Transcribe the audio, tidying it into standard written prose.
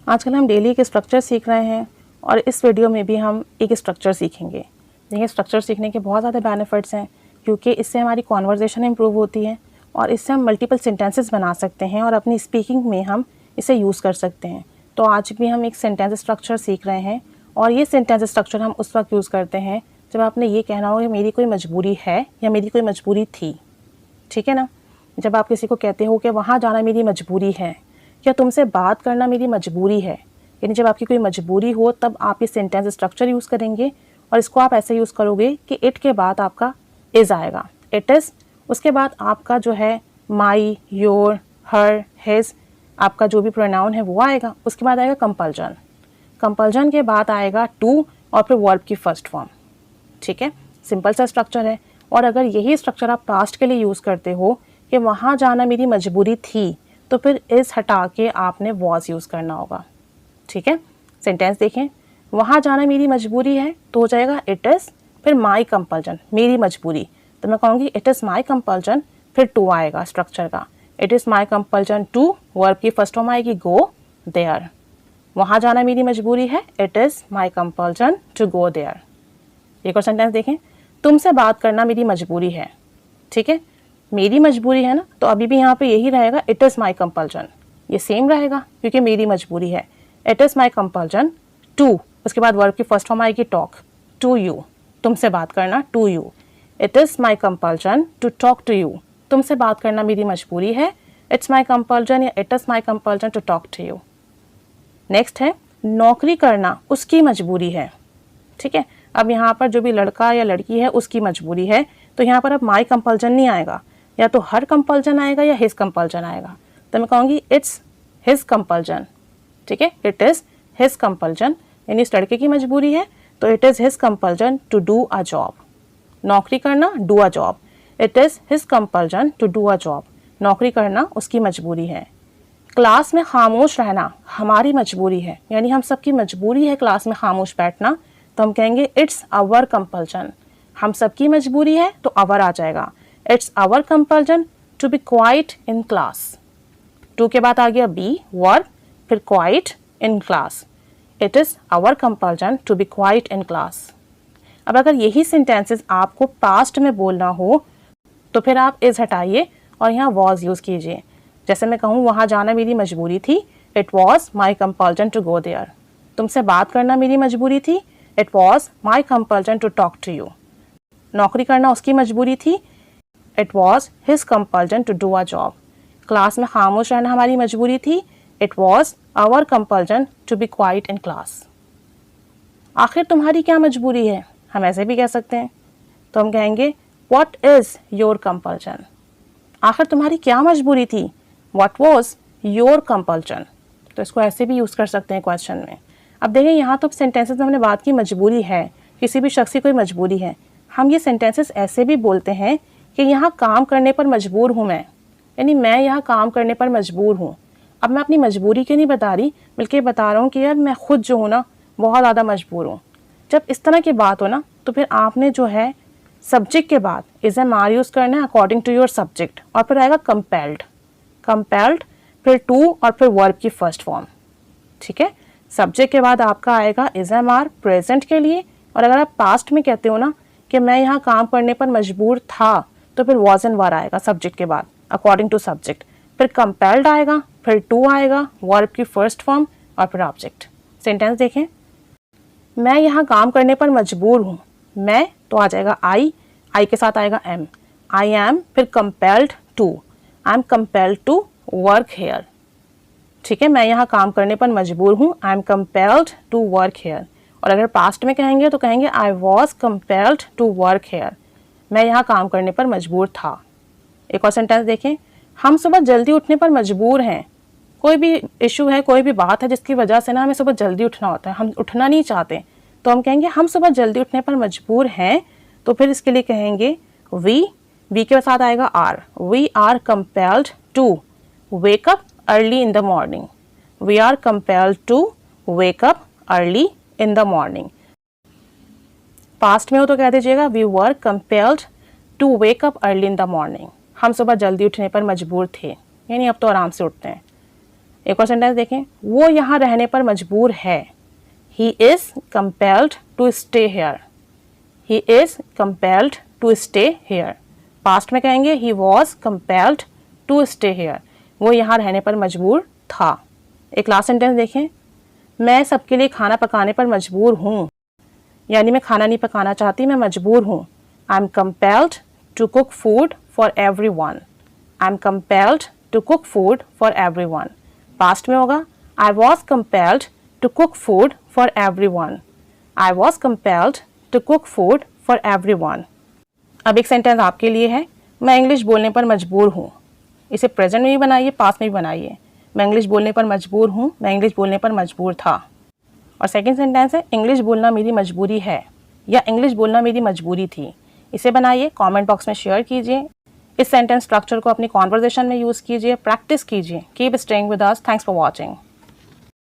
आजकल हम डेली एक स्ट्रक्चर सीख रहे हैं और इस वीडियो में भी हम एक स्ट्रक्चर सीखेंगे। देखिए, स्ट्रक्चर सीखने के बहुत ज़्यादा बेनिफिट्स हैं क्योंकि इससे हमारी कॉन्वर्जेशन इम्प्रूव होती है और इससे हम मल्टीपल सेंटेंसेस बना सकते हैं और अपनी स्पीकिंग में हम इसे यूज़ कर सकते हैं। तो आज भी हम एक सेंटेंस स्ट्रक्चर सीख रहे हैं और ये सेंटेंस स्ट्रक्चर हम उस वक्त यूज़ करते हैं जब आपने ये कहना हो कि मेरी कोई मजबूरी है या मेरी कोई मजबूरी थी। ठीक है ना? जब आप किसी को कहते हो कि वहाँ जाना मेरी मजबूरी है या तुमसे बात करना मेरी मजबूरी है, यानी जब आपकी कोई मजबूरी हो तब आप ये सेंटेंस स्ट्रक्चर यूज़ करेंगे और इसको आप ऐसे यूज़ करोगे कि इट के बाद आपका इज़ आएगा, इट इज़। उसके बाद आपका जो है माई, योर, हर, हिज, आपका जो भी प्रोनाउन है वो आएगा। उसके बाद आएगा कंपल्जन, कंपल्जन के बाद आएगा टू और फिर वर्ब की फर्स्ट फॉर्म। ठीक है, सिंपल सा स्ट्रक्चर है। और अगर यही स्ट्रक्चर आप पास्ट के लिए यूज़ करते हो कि वहाँ जाना मेरी मजबूरी थी, तो फिर इस हटा के आपने वॉज यूज़ करना होगा। ठीक है, सेंटेंस देखें, वहाँ जाना मेरी मजबूरी है तो हो जाएगा इट इज़, फिर माई कंपल्जन, मेरी मजबूरी, तो मैं कहूँगी इट इज़ माई कंपल्जन, फिर टू आएगा स्ट्रक्चर का, it is my compulsion to, verb की फर्स्ट फॉर्म आएगी गो देयर। वहाँ जाना मेरी मजबूरी है, it is my compulsion to go there. एक और सेंटेंस देखें, तुमसे बात करना मेरी मजबूरी है। ठीक है, मेरी मजबूरी है ना, तो अभी भी यहाँ पे यही रहेगा, इट इज़ माई कंपल्जन, ये सेम रहेगा क्योंकि मेरी मजबूरी है। It is my compulsion to, उसके बाद वर्ब की फर्स्ट फॉर्म आएगी टॉक, टू यू, तुमसे बात करना, to you. It is my compulsion to talk to you, तुमसे बात करना मेरी मजबूरी है, इट्स माई कंपल्जन या it is my compulsion to talk to you. Next है नौकरी करना उसकी मजबूरी है। ठीक है, अब यहाँ पर जो भी लड़का या लड़की है उसकी मजबूरी है, तो यहाँ पर अब माई कंपल्जन नहीं आएगा, या तो हर कंपल्जन आएगा या हिज कंपल्जन आएगा। तो मैं कहूँगी इट्स हिज कंपल्जन। ठीक है, इट इज़ हिज कंपल्जन, यानी इस लड़के की मजबूरी है तो it is his compulsion to do a job, नौकरी करना, do a job. It is his compulsion to do a job, नौकरी करना उसकी मजबूरी है। क्लास में खामोश रहना हमारी मजबूरी है, यानी हम सबकी मजबूरी है क्लास में खामोश बैठना, तो हम कहेंगे इट्स आवर कंपल्जन। हम सबकी मजबूरी है तो आवर आ जाएगा, it's our compulsion to be quiet in class. To के बाद आ गया बी, वर्ब, फिर quiet in class, it is our compulsion to be quiet in class. अब अगर यही सेंटेंसेस आपको पास्ट में बोलना हो तो फिर आप इज़ हटाइए और यहाँ वॉज यूज़ कीजिए। जैसे मैं कहूँ वहाँ जाना मेरी मजबूरी थी, it was my compulsion to go there. तुमसे बात करना मेरी मजबूरी थी, it was my compulsion to talk to you. नौकरी करना उसकी मजबूरी थी, it was his compulsion to do a job. Class में खामोश रहना हमारी मजबूरी थी, it was our compulsion to be quiet in class. आखिर तुम्हारी क्या मजबूरी है, हम ऐसे भी कह सकते हैं, तो हम कहेंगे व्हाट इज़ योर कंपल्जन। आखिर तुम्हारी क्या मजबूरी थी, व्हाट वॉज योर कंपल्जन। तो इसको ऐसे भी यूज़ कर सकते हैं क्वेश्चन में। अब देखें, यहाँ तो सेंटेंसेस में हमने बात की मजबूरी है, किसी भी शख्स की कोई मजबूरी है। हम ये सेंटेंसेस ऐसे भी बोलते हैं कि यहाँ काम करने पर मजबूर हूँ मैं, यानी मैं यहाँ काम करने पर मजबूर हूँ। अब मैं अपनी मजबूरी क्यों नहीं बता रही, बल्कि बता रहा हूँ कि यार मैं खुद जो हूँ ना बहुत ज़्यादा मजबूर हूँ। जब इस तरह की बात हो ना तो फिर आपने जो है सब्जेक्ट के बाद इज एम आर यूज़ करना है अकॉर्डिंग टू योर सब्जेक्ट, और फिर आएगा कंपेल्ड, कंपेल्ड, फिर टू और फिर वर्ब की फर्स्ट फॉर्म। ठीक है, सब्जेक्ट के बाद आपका आएगा इज एम आर प्रेजेंट के लिए, और अगर आप पास्ट में कहते हो ना कि मैं यहाँ काम करने पर मजबूर था, तो फिर वॉज एंड वर आएगा सब्जेक्ट के बाद अकॉर्डिंग टू सब्जेक्ट, फिर कंपेल्ड आएगा, फिर टू आएगा, वर्ब की फर्स्ट फॉर्म और फिर ऑब्जेक्ट। सेंटेंस देखें, मैं यहाँ काम करने पर मजबूर हूँ, मैं तो आ जाएगा आई के साथ आएगा एम, आई एम, फिर compelled to, I am compelled to work here. ठीक है, मैं यहाँ काम करने पर मजबूर हूँ, I am compelled to work here. और अगर पास्ट में कहेंगे तो कहेंगे I was compelled to work here, मैं यहाँ काम करने पर मजबूर था। एक और सेंटेंस देखें, हम सुबह जल्दी उठने पर मजबूर हैं। कोई भी इशू है, कोई भी बात है जिसकी वजह से ना हमें सुबह जल्दी उठना होता है, हम उठना नहीं चाहते, तो हम कहेंगे हम सुबह जल्दी उठने पर मजबूर हैं, तो फिर इसके लिए कहेंगे वी के साथ आएगा are, we are compelled to wake up early in the morning, we are compelled to wake up early in the morning. Past में हो तो कह दीजिएगा we were compelled to wake up early in the morning, हम सुबह जल्दी उठने पर मजबूर थे, यानी अब तो आराम से उठते हैं। एक और सेंटेंस देखें, वो यहाँ रहने पर मजबूर है। He is compelled to stay here. He is compelled to stay here. Past में कहेंगे he was compelled to stay here, वो यहाँ रहने पर मजबूर था। एक लास्ट सेंटेंस देखें, मैं सबके लिए खाना पकाने पर मजबूर हूँ, यानी मैं खाना नहीं पकाना चाहती, मैं मजबूर हूँ। I am compelled to cook food for everyone. I am compelled to cook food for everyone. Past में होगा I was compelled to cook food for everyone. I was compelled to cook food for everyone. अब एक sentence आपके लिए है, मैं English बोलने पर मजबूर हूँ। इसे प्रेजेंट में भी बनाइए, पास्ट में भी बनाइए। मैं इंग्लिश बोलने पर मजबूर हूँ, मैं इंग्लिश बोलने पर मजबूर था। और सेकंड सेंटेंस है, इंग्लिश बोलना मेरी मजबूरी है या इंग्लिश बोलना मेरी मजबूरी थी। इसे बनाइए, कमेंट बॉक्स में शेयर कीजिए। इस सेंटेंस स्ट्रक्चर को अपनी कॉन्वर्जेशन में यूज़ कीजिए, प्रैक्टिस कीजिए। Keep staying with us. Thanks for watching.